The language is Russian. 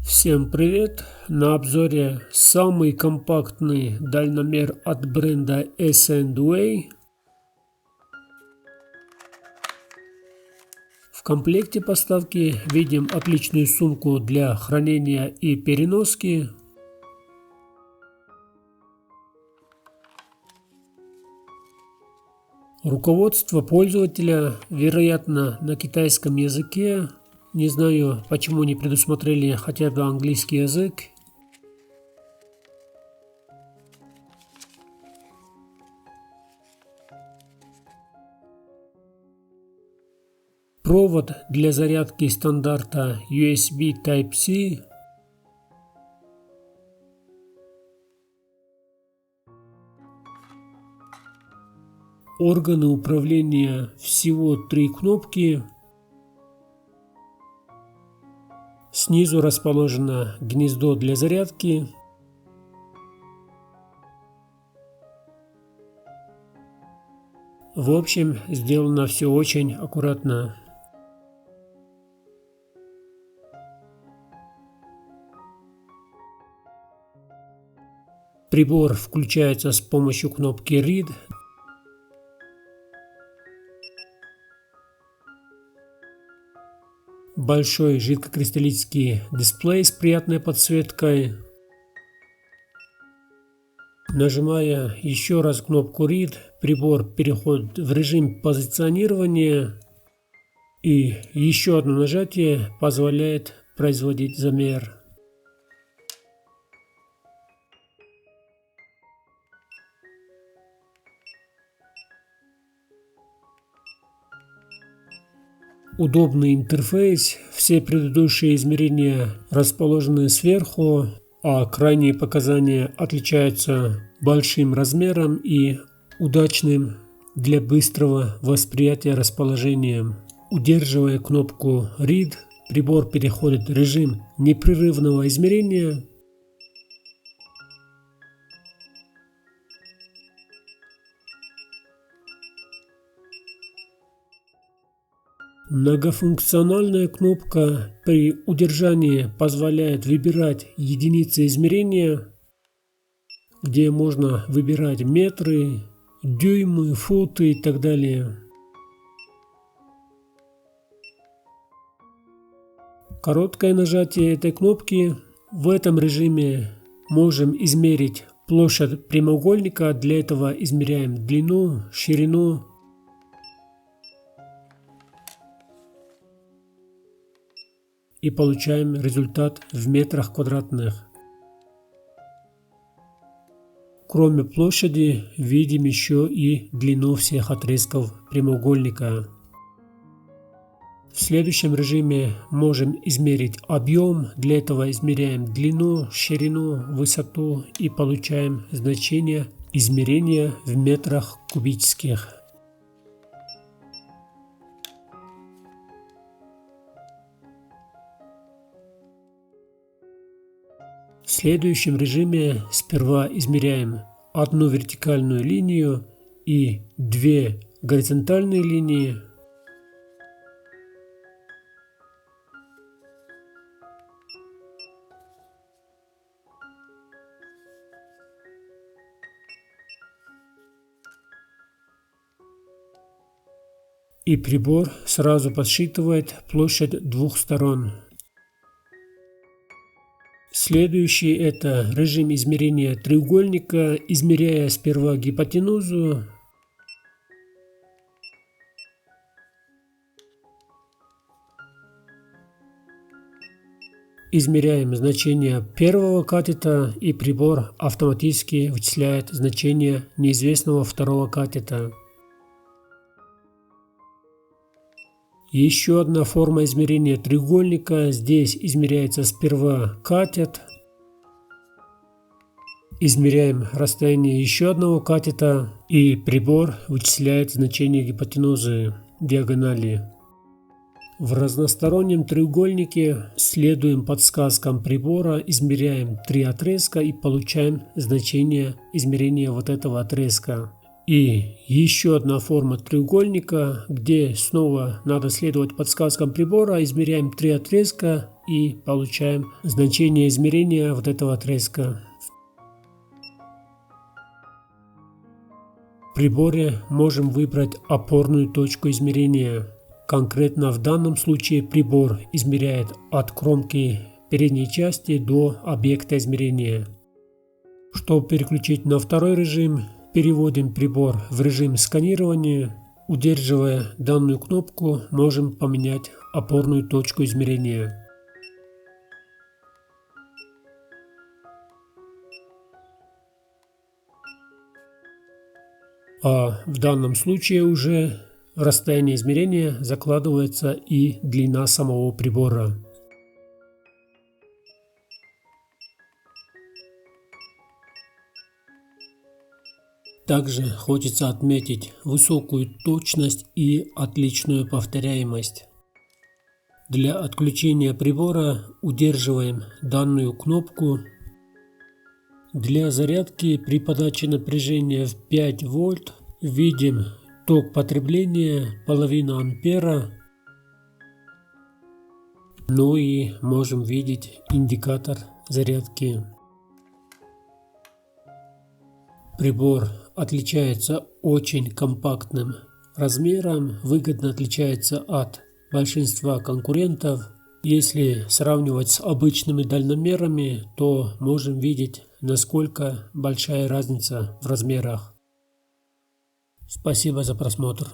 Всем привет! На обзоре самый компактный дальномер от бренда S&Way. В комплекте поставки видим отличную сумку для хранения и переноски. Руководство пользователя, вероятно, на китайском языке. Не знаю, почему не предусмотрели хотя бы английский язык. Провод для зарядки стандарта USB Type-C. Органы управления всего 3 кнопки. Снизу расположено гнездо для зарядки. В общем, сделано все очень аккуратно. Прибор включается с помощью кнопки Read. Большой жидкокристаллический дисплей с приятной подсветкой. Нажимая еще раз кнопку Read, прибор переходит в режим позиционирования, и еще одно нажатие позволяет производить замер. Удобный интерфейс, все предыдущие измерения расположены сверху, а крайние показания отличаются большим размером и удачным для быстрого восприятия расположением. Удерживая кнопку Read, прибор переходит в режим непрерывного измерения. Многофункциональная кнопка при удержании позволяет выбирать единицы измерения, где можно выбирать метры, дюймы, футы и так далее. Короткое нажатие этой кнопки. В этом режиме можем измерить площадь прямоугольника. Для этого измеряем длину, ширину. И получаем результат в метрах квадратных. Кроме площади видим еще и длину всех отрезков прямоугольника. В следующем режиме можем измерить объем. Для этого измеряем длину, ширину, высоту и получаем значение измерения в метрах кубических. В следующем режиме сперва измеряем одну вертикальную линию и 2 горизонтальные линии. И прибор сразу подсчитывает площадь двух сторон. Следующий — это режим измерения треугольника, измеряя сперва гипотенузу. Измеряем значение первого катета, и прибор автоматически вычисляет значение неизвестного второго катета. Еще одна форма измерения треугольника. Здесь измеряется сперва катет. Измеряем расстояние еще одного катета, и прибор вычисляет значение гипотенузы диагонали. В разностороннем треугольнике следуем подсказкам прибора, измеряем 3 отрезка и получаем значение измерения вот этого отрезка. И еще одна форма треугольника, где снова надо следовать подсказкам прибора, измеряем 3 отрезка и получаем значение измерения вот этого отрезка. В приборе можем выбрать опорную точку измерения. Конкретно в данном случае прибор измеряет от кромки передней части до объекта измерения. Чтобы переключить на второй режим, переводим прибор в режим сканирования. Удерживая данную кнопку, можем поменять опорную точку измерения. А в данном случае уже в расстояние измерения закладывается и длина самого прибора. Также хочется отметить высокую точность и отличную повторяемость. Для отключения прибора удерживаем данную кнопку. Для зарядки при подаче напряжения в 5 вольт видим ток потребления 0,5 ампера. Ну и можем видеть индикатор зарядки. Прибор отличается очень компактным размером, выгодно отличается от большинства конкурентов. Если сравнивать с обычными дальномерами, то можем видеть, насколько большая разница в размерах. Спасибо за просмотр.